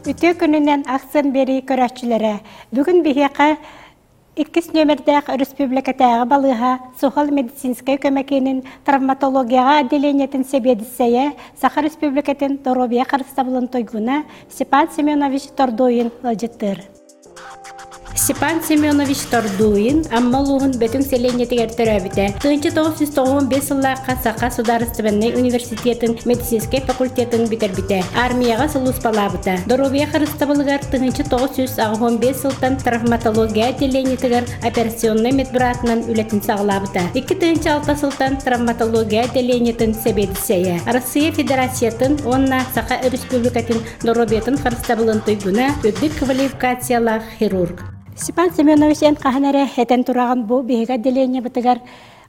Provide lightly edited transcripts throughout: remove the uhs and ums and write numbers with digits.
Үтө күнүнен аксын бери көрәчүләре. Бүгін бихеқа 2 нөмірдәк республикатағы балыға сухал медицинская көмекенин травматологияға отделениятын себедіссәйе Саха республикатын Доробия қарыстабылын тойгуна Степан Семенович Тордуин лажыттыр. Степан Семенович Тордуин аммалуғын бөтін селенге тегер төрәбіті. 1995 жыллаққа Саха Сударственный университетін медицинский факультетін бітірбіті. Армияға сылус балабыты. Доробия қарыстабылығар 1915 жылдан травматология отделение тегер операционный медбратынан үлетін сағылабыты. 2006 жылдан травматология отделениетін себедісәйе. Россия Федерациятын, онна Саха республикатын Доробиятын қарыстабылын тойгуна өддік квалификациялы хирург. Степан Семенович ен қағанары әтен тұраған бұл бейгі отделение бұтығар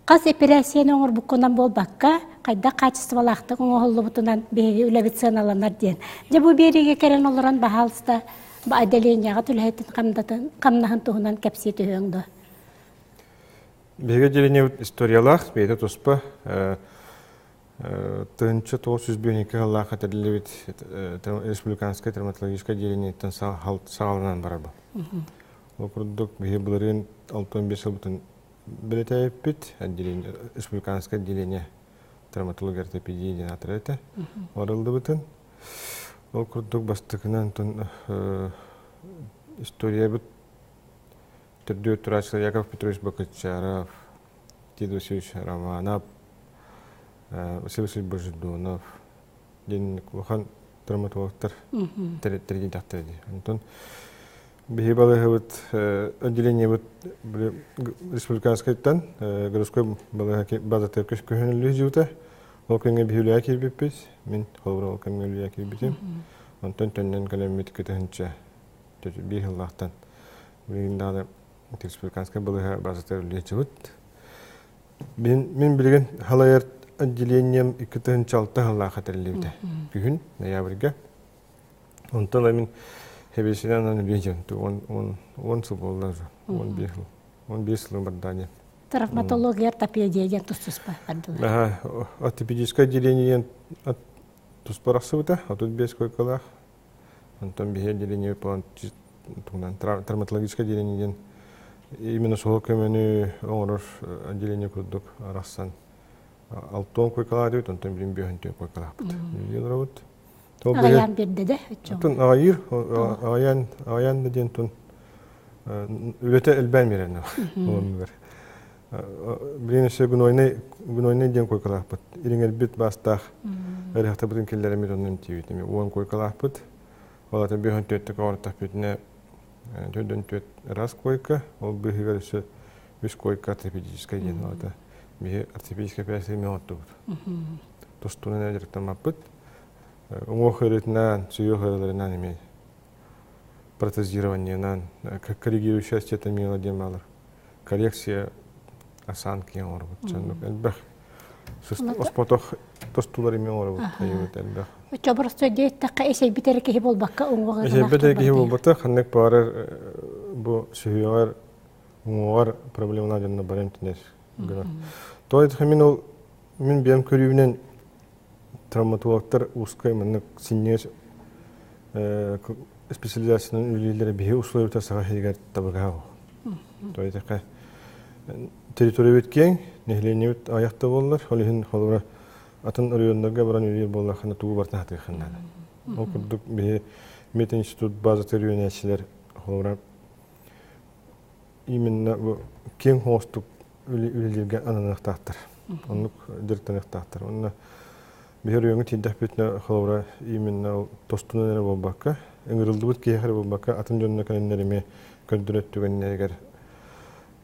қас операцияны оңыр бұққынан бол баққа қайда қачыстывалақтық оңғылы бұтынан бейгі үләбетсіналанар ден. Де бұл береге кәрен олыран бағалыста бұл отделениеға түләйттін қамнағын тұғынан кәпсеті өңді. Бейгі отделение историялақ, бейді тұспа 1992 ғаллақ әтәділі республиканская травматологическое отделениеттен сағалынан барабы. Окурдук бихи буларын 65 жыл бутун билете эппит отделение республиканское отделение травматология ортопедии деген атыр эте. Орылды бутун. Окурдук бастыкынан тон история бут түрдө турачылар Яков Петрович Бакачаров, Тидо Васильевич Романов, Василий Васильевич Божидонов, ден кулхан травматологтар тердин тактырды. Антон Бихибалы отделение республиканскайттан, городской база теркеш көңілі жуыта. Ол көңе бихилуя келбеппіз, мен қолбыра ол көңілуя келбетім. Онтан төннен кәлемет көтігінші бихиллақтан. Бүгіндегі республиканскай база теркеш жуыт. Мен білген халайар отделением 2-6 халла қатерлебді. Бүгін, ноябрьге. Онтан мен Хебесинан аны лежен, он жыл болды, 15 жыл бардане. Травматология, ортопедия ден тұстыс па? Ортопедическое отделение тұспарақ сывыта, а тут без койкалақ. Антон бейе отделение план травматологическое отделение именно сол көмені оңырыр отделение күрдік арақсан. Алтон койкалақ дейт, антон білін бейхін төй койкалақ бұд. Ағаян берді де? Ағайыр, ағаян деден тұн үлеті әлбән берен. Біренесі күн ойнай ден койкалақ бұд. Ирің әлбет бастақ әріқті бұдың келдерімет онын тейбет. Оған койкалақ бұд. Олатын бейхін төттік ауырттақ бетіне төдін төт раз койка. Ол бейхігер үші үш койка ортопедическая ден. Бейхі ортопедическая операция мен отты бұд. Тұстуынан әдіріктен мап бұд. Умохаритнан, сүйохариларинан имей. Протезированиянан, коррегирующая стетамила демалар. Коррекция осанки орбут. Элбэх. Оспотох тостуларими орбут. Элбэх. Чобросто дейт тақа эсей битереки болбакка уңгога. Эсей битереки болбакка ханнек парар бу сүйөгөр уңгор проблемалар жанна барем тинес. Той хамин мен бем көрүүнен травматологтар узкой маннык синнес специализацияның үлелері бейі условия саға хегер табыға. Той тақа территория өткен, нехлене өт аяқта болылар, олығын қолыра атын райондарға баран үлелер болылар қана туғы бартын хатығы қаннады. Ол күрдік бейі мет институт база территория әшілер қолыра именно кен хоостық үлелерге ананықтақтыр. Онлық директорнықтақтыр. Бихер өңі тейдақ бетіне қолыра именно тостуынан әрі болбаққа, өңірілді бұд кейхер болбаққа, атын жонына кәлінлеріме көрдірет түгеніне егер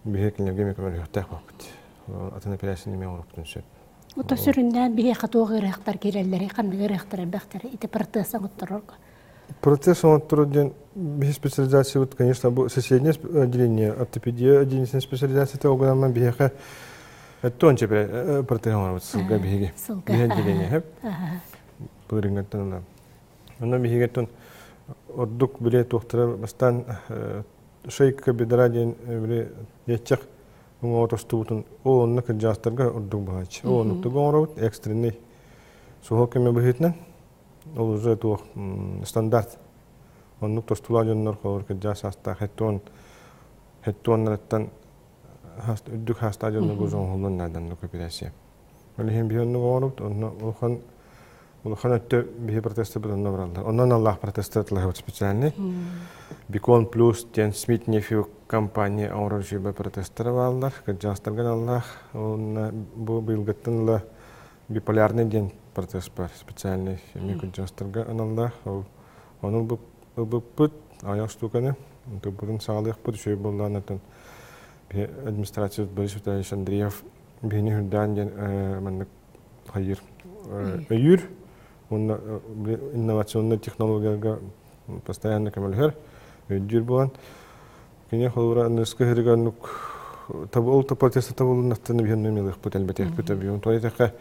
бихер кәлінлерге мекемелі өттәқ бақыт. Атын операцияны мен орыптың сөп. Ота сүрінден бихер қатуғы ғырақтар керелері, қамды ғырақтар әлбәқтері, еті протез оңыттырыр. Протез оңыттырыр ден бихер специализация бұд, конечно, бұл соседнее отделение, ортопедия отделение специализация оғынаман бихер Тонче протеон вот ссылка беги. Беги хеп. Бұл рингаттан. Ана бегеттон отдук билет тоқтыра бастан шейка бедра ден биле ячак отостуутун оонна кыджастарга урдук баач. Оонукту гоңоробут экстренный сухол кеме быхытнан. Ол уже туох стандарт. Оннук тостула жоннор холор кыджас аста хеттуоннараттан үддүк хаста жоннор гузон холлон надан көпирәсе. Олихин бионну гоңоробут, онно улхан өттө бихи протесты бит онно баралдар. Оннон Аллах протесты атлахы специальный. Бикон плюс тен Смит Нефью компания аурар жүйбе протесттары балдар. Кыджастарган Аллах. Бу быйылгыттын ла биполярный ден протест бар. Специальный кыджастарган Аллах. Onun bu ayak stуканы, то будем сағалық бұд шөй болғанатын администрация Борис Витальевич Андреев бейні хүрден мәнік қайыр өйір, инновационный технологияға постоянно көмілгер өйдер болған. Кене қолыра нұсқы хіріған ол протесті табылын ақтаны бейін өмелік бұд әлбәтек бұд әбейін. Тойтаққа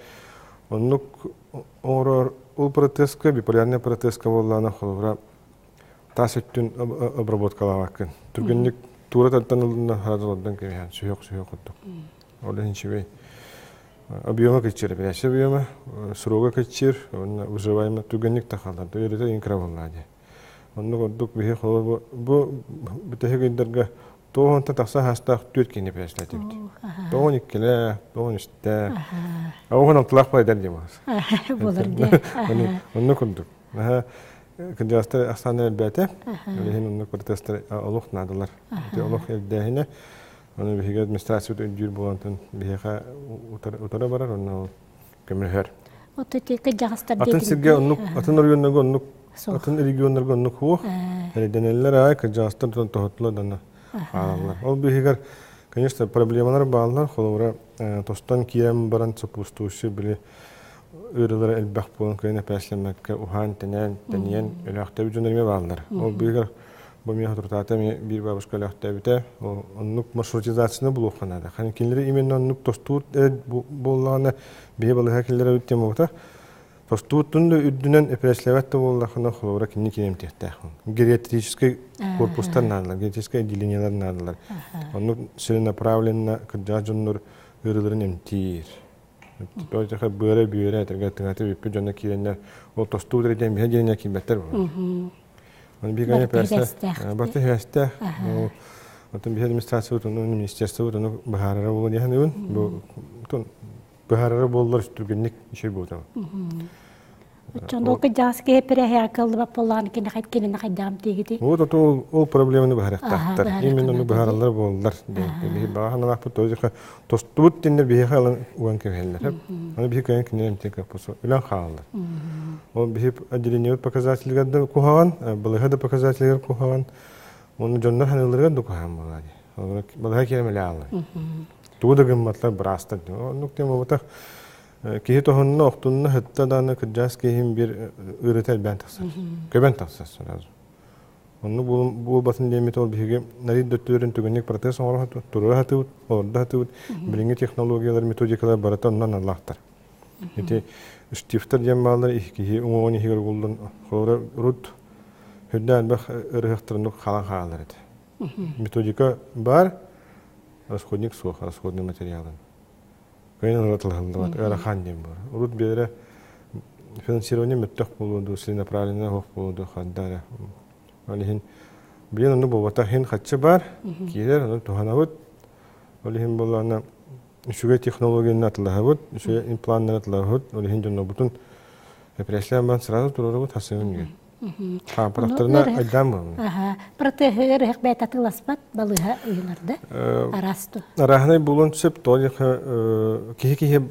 онық ол протестка, биполярный протестка болғаны қолыра тас өттін обработкалавакын. Түргенлік тура таттанылдың харадылардан кемейін, сүйек ұттық. Олы хинчебей. Объема кетчер, бірәші объема, сұрога кетчер, выживаемы түргенлік тақаларды, өйреті енкіра болады. Оны қордық бейі қолы бұл бүтәхі көйдерге тоғынта тақса хастақ түрт кені бірәшілі әтемді. Тоғын еккелі, тоғын үсті. Оғын алтылақ байдар демаз. Болар де. Оны құрдық. Кыджастар астаны әлбәті, олихин онны протесттар олық надылар. Олық әлдәхіне, оны бейге администрация өйдер болантын бейге ұтара барар, оны көмірхер. Атын сирге оннық, атын регионнарға оннық, атын регионнарға оннық хуық, әлденелер ай кыджастар тоғытылы даны алалар. Ол бейгер, конечно, проблемалар бағалар, қолуыра тостан кием баран сопустушы білі ырылары әлбәқ болын көйіне пәслемәкке ухан тәнен өләқтәбі жөнерме бағалар. Ол бейгер бұл меға тұртаты бір бабышқа өләқтәбіті, оннық маршрутизацияны бұл оқанады. Қаны келері именно оннық тостуыт болғаны бейе балыға келері өттен болғыта, тостуыттың да үддінен әпірәсләвәтті болғаны қолуыра кені кенемтекті. Гериатрический корпустар надылар, гериатрический отделениялар надылар. Оннық целенаправленно кырджа жоннор ырыларын әмтир. Тойтаха бөре бүйре әтірге тыңаты өппі жонна кейленлер ол тостуыт реден бейе денене кейбеттер бұл. Оны бейгіне пәрсі, барды хәсті. Отын бейе администрация өт, оны министерство өт, оны бұхарары болу дейін өн. Бұхарары болулар үстіргенлік үшер болды. Чондол кыджаски эпере акылды бап болған кені қайткеніне қайдағым тегеде. Ол проблеманы бұхарақтақтар. Именно оны бұхаралар болулар. Бағанан ақпыт өзіға тостуыт денер бейе қалан уған кемелер. Оны бейе көйен кенелем тек қапысы. Үлән қалалар. Ол бейе отделение показателігерді құхаған, бұлыға да показателігер құхаған. Оны жондар ханылырға да құхаған болады. Бұлыға керемелі алар. Туғыда гымматлар бұрастар. Нүктен болбатақ кихи тоғынна оқтынна хыттаданы кыджас кейхин бір ұрытел бән тақсар. Көбән тақсар сразу. Оны бұл басын демет ол бігі нарид дөттілерін түгеннік протез оңыр хатуыт, тұры хатуыт, орда хатуыт, біліңгі технологиялар, методикалар барата оннан Аллахтар. Еті үштифтар дем бағалар кихи ұңуын ехігер қолдың қолыры ұрыт хүдді әлбәқ ұрығықтырындық қалан қағалар еді. Методика бар, расходник суық, расходный материалын. Көйнен ұратылғылды бат, өрахан дем бар. Урут бері финансирование мүттіқ болуды, целенаправленный хоқ болуды, қаддары. Олихин, білен оны болбата хин қатшы бар, кейдер оны туғанавыд. Олихин болуына үшіге технологияны атылағавыд, үшіге импланны атылағавыд. Олихин жоны бұтын әпірәслән бан сразу тұрары бұд хасығын ген. Аппараттарына айдан бұл. Протеғыр әқбәт атыласпат балыға ұйыларды арасту. Арахынай болуын түсіп, кейі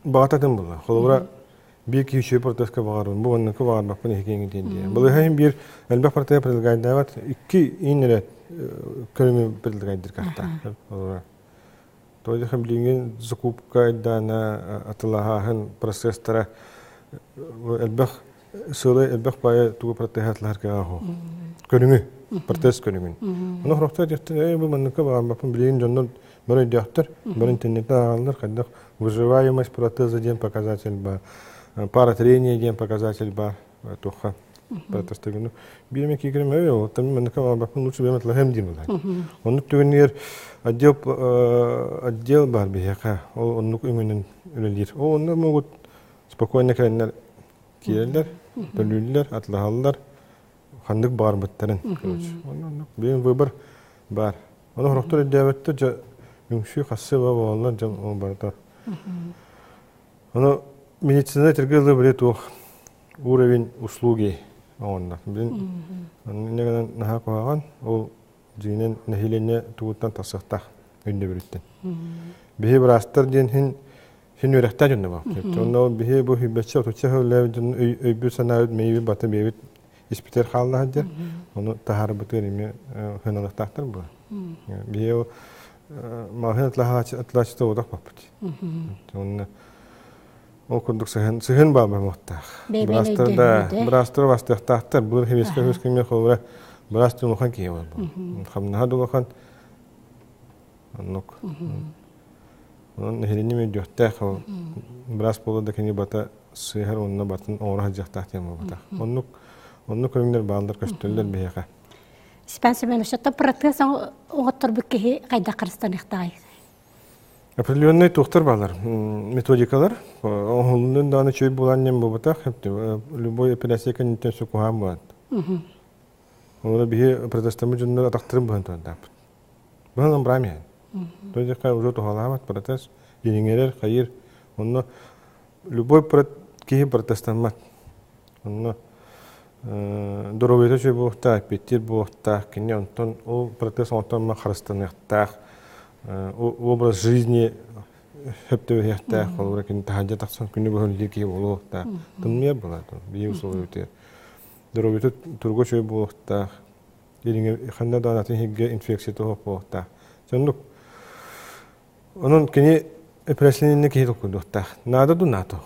бағататын бұла. Қолыра bir kişi proteska bağırın. Bu onunki bağır bakın hekenge diye. Bu hem bir elbette partiye predilgayda var. İki inre körümü predilgaydır kartta. То есть хамлинген закупка дана атлахын процесстара элбэх сылы элбэх бая тугу протехатлар кагахо. Көрүңү протест көрүңү. Мына хрохта дефте бу манныка бапын билген жоннор бөрөй дяктыр. Бөр интернеттен алалар кайдак выживаемость протеза ден показатель бар. Пара трения ден показатель бар. Туха протестогunu биеме кигерем ол там мен кам бапын лучше биеме лахем дим булар. Онны түгенер отдел бар бияка. Ол онны үңүнүн үлелер. Ол онны могут спокойно келенler киерлер, бөлүллер, атлахаллар. Хандык бар буттарын. Онны бием выбор бар. Оны хорохтор дәвәттә жа үңшү хассы ба боллар жан ол барда. Оны медицина тергеле билет о уровень услуги онда. Билин негән наха куаган ол динен нәһилене тугыттан тасыхта өнде бириттен. Бихи брастар дин хин үрәхтә жөнне бар. Онда бихи бу хибәчә туча хәлләр дин өйбү санаат мейви бата бевит испитер халлар дер. Оны тахар бутер име хәналык тахтар бу. Бихи махен атлачты одак бапты. Онда ол күндік сыхын бабы мұқтақ. Бірастыр бастықтақтар, бұл хевеске хөскеме қолыра бірастыр мұқан кей ол бұл. Қамнаға дұғақан, онық. Оның нәхеліне мен жөқтәқ, бірас болды кәне бата сыйхар онына батын оңыра жақтақ тем ол батақ. Онық көріңдер бағылдар көштілдер бейеға. Спәнсі мен ұшатта протезон оңыттыр бүккеге қайда қырыстан иқтағай? Определенный тухтар балар, методикалар. Оңылының даны чөй боланнен болбатақ, любой операция кәнеттен сукуған болады. Олар бейе протестамы жүнлер атақтырын бұған туандап. Бұған омбрамия. Той дека уже тухаламат протез, ереңерер, қайыр. Онны любой кейі протестамат. Онны дұроветі чөй болуқтақ, петтер болуқтақ, кене онтан ол протез онтан ма қарыстанықтақ. Образ жизни хөптө яхта холора кин тахажа таксан күнү бөлүлү ки болута. Тыммыя болот. Бие условия. Дөрөбүтө турго чөй болута. Элиңе ханда данатын хигге инфекция топ болута. Сондук онун кини операциянын ки токудута. Надо ду нато.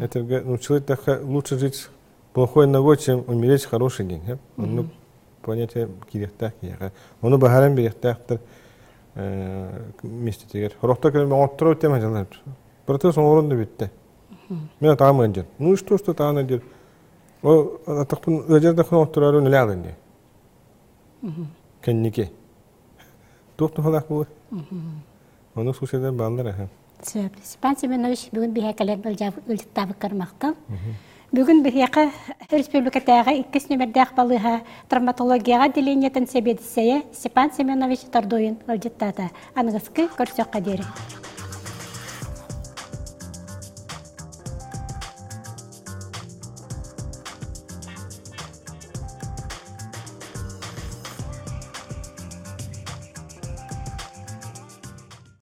Это научилась так лучше жить плохой ногой, чем умереть хороший день. Ну понятие кирехта киега. Ону бахарам бирехтактыр. Мистетигер. Хорохта келме оттыру тема жалар. Протез орунда битти. Мен атамын жер. Ну что тааны жер. О атакпын өжерде хон оттырары неле алынды. Кеннике. Доктор халак бу. Оны сушеде балдар аха. Спасибо, Семенович, бүгін бихекелер болжап үлтабы кармактал. Бүгін бихеқа республикатағы 2 нөмірдәқ балыға травматологияға делениятын себедісея Степан Семенович Тордойын өлжеттады. Анығызқы көрсөк қадері.